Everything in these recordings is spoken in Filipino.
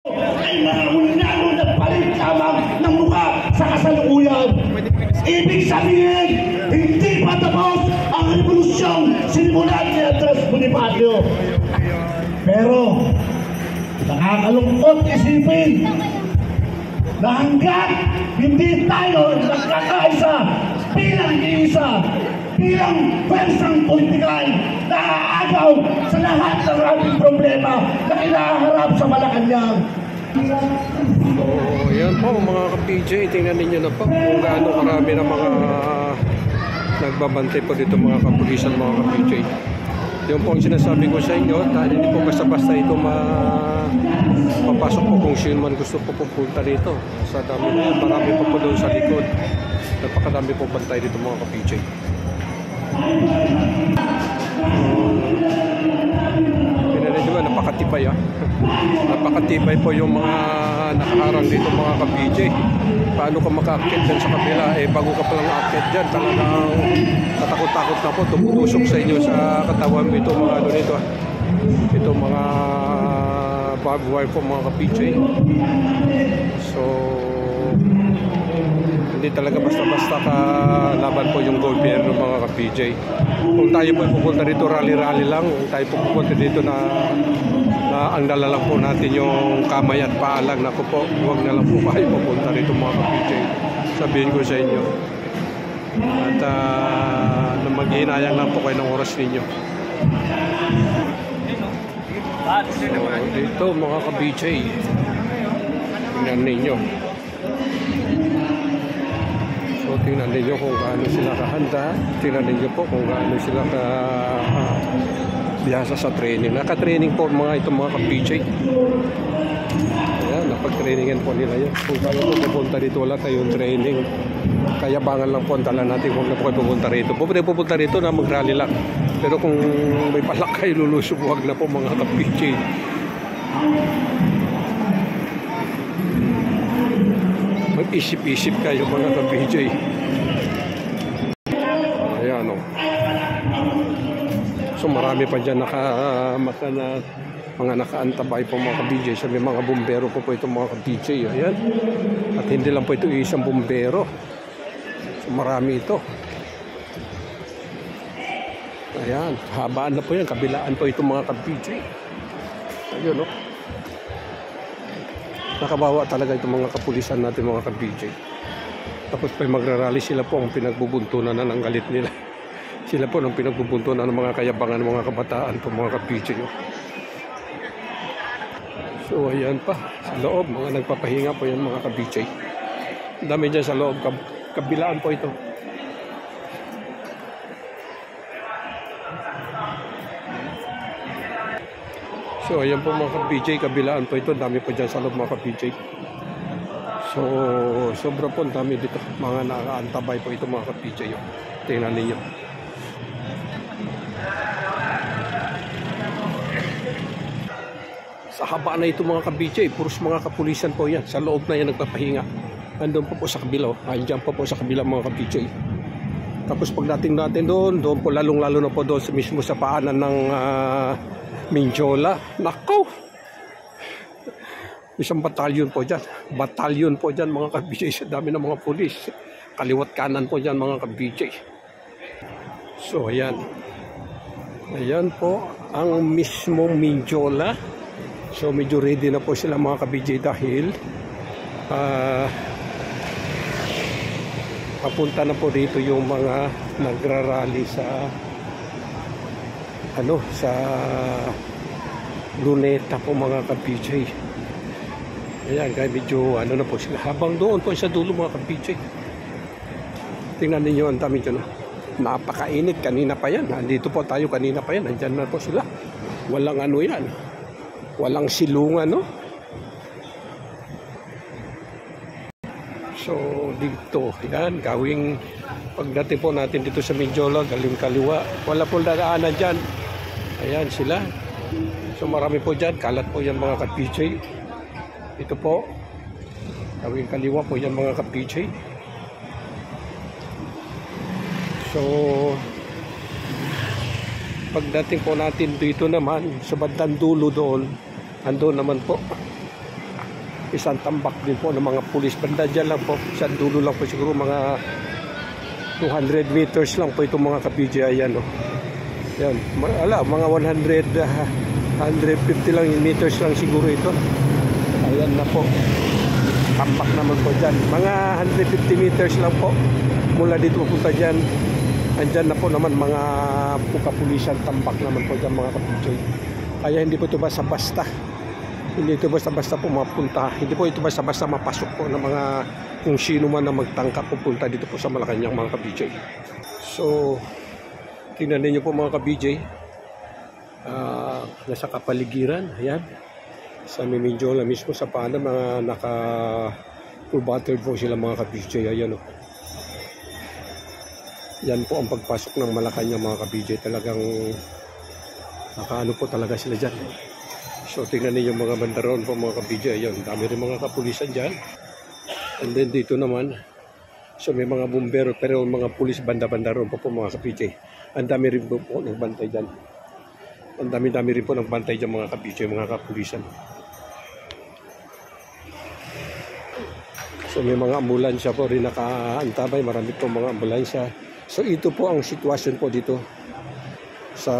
ay nangungnano na palit lamang ng mukha sa kasalukuyan. Ibig sabihin, hindi pa tapos ang revolusyong sinimulan ni Andres Bonifacio. Pero, nakakalungkot isipin na hanggat hindi tayo nagkakaisa bilang iisa, bilang pwersang politikal na aagaw sa lahat ng ating problema na kinaharap sa Malacanang. So, yan po mga ka-PJ, tingnan ninyo na po kung gaano karami ng mga nagbabantay po dito mga kapulisan mga ka-PJ. Yun po ang sinasabi ko sa inyo, dahil hindi po basta-basta ito mapasok po kung sino man gusto po pupunta dito. Sa dami na yan, marami po po doon sa likod. Napakadami po bantay dito mga ka-PJ. Diba, napakatibay napakatibay po yung mga nakaharang dito mga ka-PJ. Paano ka maka-akit dyan sa kabila, bago ka palang akit dyan, talagang natakot-takot na po, tumutusok sa inyo sa katawan mo ito mga nito, ito mga barbed wire po mga ka-PJ. So hindi talaga basta-basta kalaban po yung gobyerno mga ka-PJ. Kung tayo po pupunta dito, rally-rally lang. Kung tayo po pupunta dito na ang dala lang po natin yung kamay at paalang, naku po, huwag na lang po kayo pupunta dito mga ka-PJ. Sabihin ko sa inyo. At na maghihinayang lang po kayo ng oras ninyo. Dito mga ka-PJ, tingnan ninyo. So tingnan ninyo kung gaano sila kahanda. Tingnan ninyo po kung gaano sila biyasa sa training. Naka-training po itong mga ka-PJ. Ayan, napag-trainingan po nila yan. Kung tayo po pupunta dito, wala tayong training. Kaya bangan lang po ang tala natin kung na po kayo pupunta rito. Pupunta rito na mag-rally lang. Pero kung may palak kayo lulusog, huwag na po mga ka-PJ. Mag-isip-isip kayo mga ka-PJ. Ayan o. So marami pa dyan mga nakaantabay po mga ka-PJ. Sabi mga bumbero po itong mga ka-PJ. Ayan. At hindi lang po ito isang bumbero. So marami ito. Ayan. Habaan na po yan. Kabilaan po itong mga ka-PJ. Ayun o. Nakabawa talaga itong mga kapulisan natin mga ka-PJ. Tapos pa magrarally, sila po ang pinagbubuntunan na ng galit nila. Sila po ang pinagbubuntunan ng mga kayabangan ng mga kabataan po mga ka-PJ. So ayan pa sa loob, mga nagpapahinga po yan mga ka-PJ. Dami dyan sa loob, kabilaan po ito. So ayan po mga ka-PJ, kabilaan po ito. Dami po dyan sa loob mga ka-PJ. So sobra po dami dito. Mga nakaantabay po ito mga ka-PJ. Tingnan ninyo. Sa haba na ito mga ka-PJ, puros mga kapulisan po yan. Sa loob na yan nagpapahinga. Andun po sa kabila. Andyan po sa kabila mga ka-PJ. Tapos pagdating natin doon po lalong-lalo na po doon mismo sa paanan ng Mindiola. Nako! Isang batalyon po dyan. Batalyon po dyan mga ka-PJ. Sa dami ng mga pulis. Kaliwat kanan po dyan mga ka-PJ. So ayan. Ayan po ang mismong Mindiola. So medyo ready na po sila mga ka-PJ dahil papunta na po dito yung mga nagrarally sa sa Luneta po mga ka-PJ. Ayan, kaya medyo na po sila. Habang doon po sa dulo mga ka-PJ. Tingnan ninyo ang dami dyan. Napakainit. Kanina pa yan. Nandito po tayo kanina pa yan. Nandyan na po sila. Walang yan. Walang silungan, no? So, dito. Yan, gawing pagdating po natin dito sa Mindiola, galing kaliwa. Wala po dadaanan dyan. Ayan sila. So marami po dyan. Kalat po yan mga ka-PJ. Ito po. Gawing kaliwa po yan mga ka-PJ. So pagdating po natin dito naman sa bandang dulo doon, andun naman po isang tambak din po ng mga pulis. Banda dyan lang po, sa dulo lang po siguro mga 200 meters lang po itong mga ka-PJ. Ayan o. Yan, mga 150 lang meters lang siguro ito. Ayan na po. Tambak naman po dyan. Mga 150 meters lang po mula dito pupunta dyan. Andyan na po naman mga kapulisan, tambak naman po dyan mga ka-PJ. Kaya hindi po ito basta-basta. Hindi ito basta-basta po mapunta. Hindi po ito basta-basta mapasok po ng mga kung sino man na magtangka pupunta dito po sa Malacanang mga ka-PJ. So, tingnan ninyo po mga ka-PJ. Nasa kapaligiran. Ayan. Sa Mimindiola mismo sa paanan, mga naka full battered po sila mga ka-PJ. Ayan o. Yan po ang pagpasok ng Malacanang mga ka-PJ. Talagang nakaano po talaga sila dyan. So tingnan niyo yung mga bandaron po mga ka-PJ. Ayun, dami rin mga kapulisan dyan. And then dito naman, so may mga bumbero pero mga pulis banda-banda ron po mga ka-PJ. Ang dami rin po nagbantay dyan. Ang dami-dami rin po nagbantay dyan mga ka-PJ, mga kapulisan. So may mga ambulansya po rin nakaantabay. Marami po mga ambulansya. So ito po ang sitwasyon po dito sa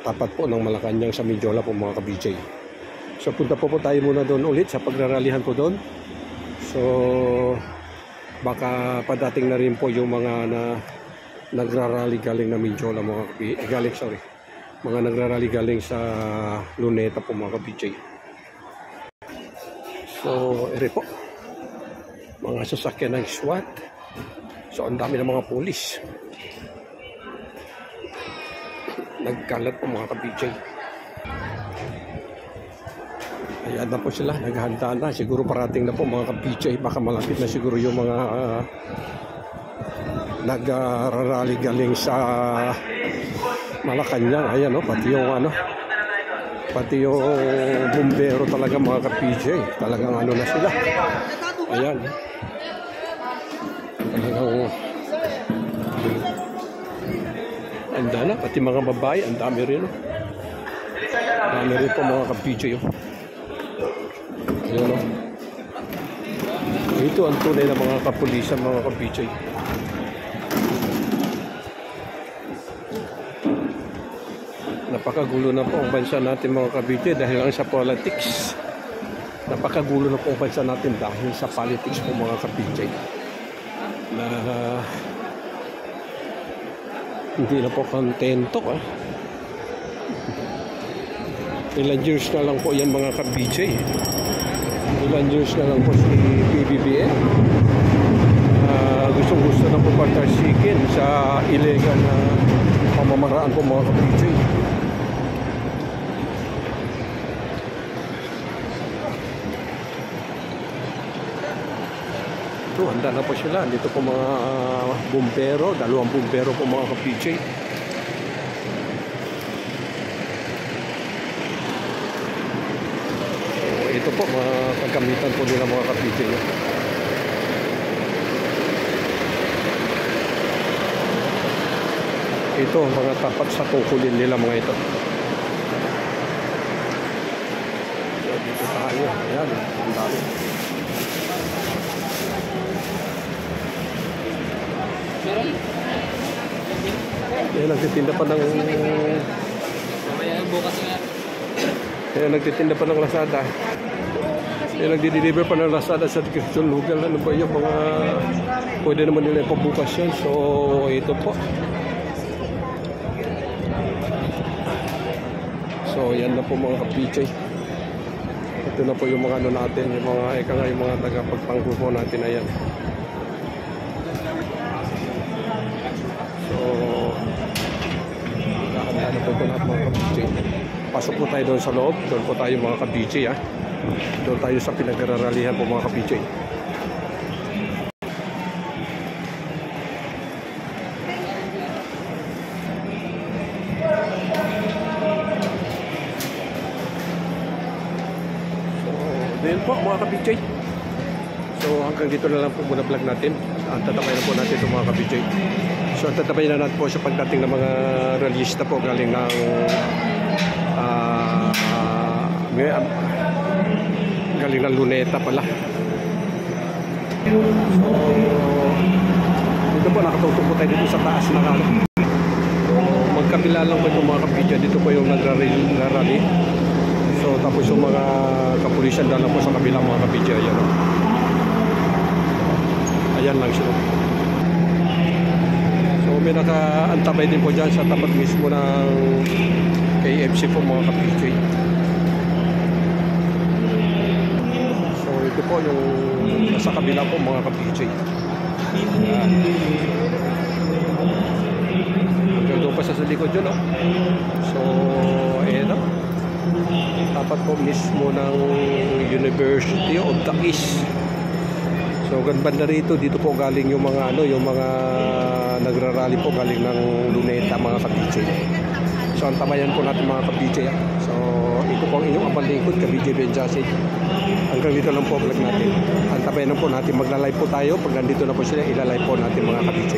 tapat po ng Malacanang sa Mindiola po mga ka-PJ. So punta po tayo muna doon ulit sa pagraralihan po doon. So baka padating na rin po yung mga nagrarally galing na Mindiola mga mga nagrarally galing sa Luneta po mga ka-PJ. So ere po mga sasakyan ng SWAT. So ang dami ng mga pulis. Nagkalat po mga ka-PJ. Ayan na po sila, naghahanda na. Siguro parating na po mga ka-PJ. Baka malapit na siguro yung mga nagrarally galing sa Malacanang. Ayan o, pati yung bumbero talaga mga ka-PJ. Talagang ano na sila. Ayan. Talagang anda na, pati mga babae, ang dami rin. Ang dami rin po mga ka-PJ. Ayan o. Ito ang tunay na mga kapulisan mga ka-PJ. Napakagulo na po ang bansa natin mga ka-PJ dahil lang sa politics. Napakagulo na po ang bansa natin dahil sa politics po mga ka-PJ. Na hindi na po kontento ilan years na lang po yan mga ka-PJ. Ilan years na lang po si PBBM gusto na po patarsikin sa illegal na pamamaraan po mga ka-PJ. Handa na po sila. Dito po mga bumbero, dalawang bumbero po mga ka-PJ. So, ito po mga kagamitan po nila mga ka-PJ. Ito mga tapat sa kukulin nila mga ito. So, dito tayo. Ayan, ang dami. Nagtitinda pa ng nagtitinda pa ng Lazada. Nagdi-deliver pa ng Lazada sa Quezon lugar. Ano ba yung mga pwede naman nila ipabukas yan. So ito po. So yan na po mga ka-PJ. Ito na po yung mga ano natin, yung mga yung mga tagapagtanggol po natin. Ayan. So ano po ito lahat mga ka-PJ. Pasok po tayo doon sa loob. Doon po tayo mga ka-PJ ha. Doon tayo sa pinag-araralihan po mga ka-PJ. So doon po mga ka-PJ. So hanggang dito na lang po muna vlog natin. Ang tatabay na po natin ito mga ka-PJ. So tatabay na natin po sa pagdating ng mga realista po galing ng galing ng Luneta pala. So, dito po nakatutok po tayo dito sa taas ng ano. So, magkabila lang po yung mga kapidya. Dito po yung nagrarally. So, tapos yung mga kapulisan dala po sa kabila mga kapidya. Ayan, oh. Ayan lang sila. So, may nakaantabay din po dyan sa tapat mismo ng KFC po mga kapidya. So, ito po yung nasa kabila po mga ka-PJ. Hanggang doon pa sa likod yun, no? So, ayan, no? Tapat po mismo ng University of the East. So, banda rito, dito po galing yung mga ano, yung mga nagrarally po galing ng Luneta mga ka-PJ. So, antabayan po natin mga ka-PJ. So, ito po ang inyong abang lingkod, ka-BJ Benjasi. Hanggang dito lang po vlog natin. Antabayan po natin, magla-live po tayo. Pag nandito na po sila, ila-live po natin mga ka-PJ.